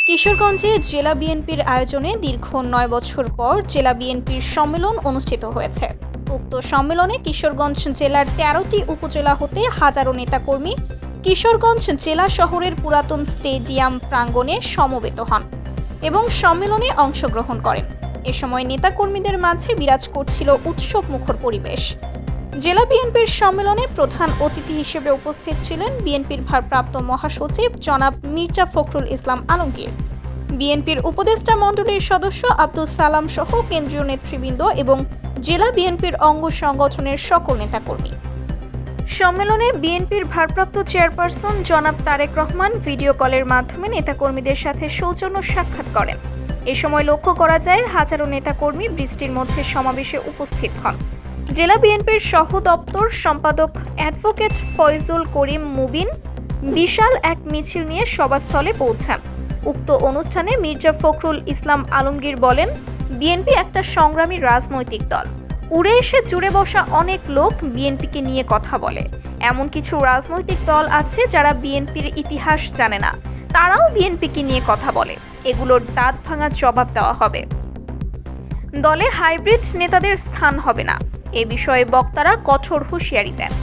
কিশোরগঞ্জে জেলা বিএনপির আয়োজনে দীর্ঘ ৯ বছর পর জেলা বিএনপির সম্মেলন অনুষ্ঠিত হয়েছে। উক্ত সম্মেলনে কিশোরগঞ্জ জেলার ১৩টি উপজেলা হতে হাজারো নেতাকর্মী কিশোরগঞ্জ জেলা শহরের পুরাতন স্টেডিয়াম প্রাঙ্গণে সমবেত হন এবং সম্মেলনে অংশগ্রহণ করেন। এ সময় নেতাকর্মীদের মাঝে বিরাজ করছিল উৎসবমুখর পরিবেশ। জেলা বিএনপির সম্মেলনে প্রধান অতিথি হিসেবে উপস্থিত ছিলেন বিএনপির ভারপ্রাপ্ত মহাসচিব জনাব মির্জা ফখরুল ইসলাম আলমগীর, বিএনপির উপদেষ্টা মণ্ডলীর সদস্য আব্দুল সালাম সহ কেন্দ্রীয় নেতৃবৃন্দ এবং জেলা বিএনপির অঙ্গ সংগঠনের সকল নেতাকর্মী। সম্মেলনে বিএনপির ভারপ্রাপ্ত চেয়ারপারসন জনাব তারেক রহমান ভিডিও কলের মাধ্যমে নেতাকর্মীদের সাথে সৌজন্য সাক্ষাৎ করেন। এ সময় লক্ষ্য করা যায় হাজারো নেতাকর্মী বৃষ্টির মধ্যে সমাবেশে উপস্থিত হন। জেলা বিএনপির সহ দপ্তর সম্পাদক অ্যাডভোকেট ফয়জুল করিম মুবিন বিশাল এক মিছিল নিয়ে সভাস্থলে পৌঁছান। উক্ত অনুষ্ঠানে মির্জা ফখরুল ইসলাম আলমগীর বলেন, বিএনপি একটা সংগ্রামী রাজনৈতিক দল। উড়ে এসে জুড়ে বসা অনেক লোক বিএনপিকে নিয়ে কথা বলে। এমন কিছু রাজনৈতিক দল আছে যারা বিএনপির ইতিহাস জানে না, তারাও বিএনপিকে নিয়ে কথা বলে। এগুলোর দাঁত ভাঙা জবাব দেওয়া হবে। দলে হাইব্রিড নেতাদের স্থান হবে না, এ বিষয়ে বক্তারা কঠোর হুঁশিয়ারি দেন।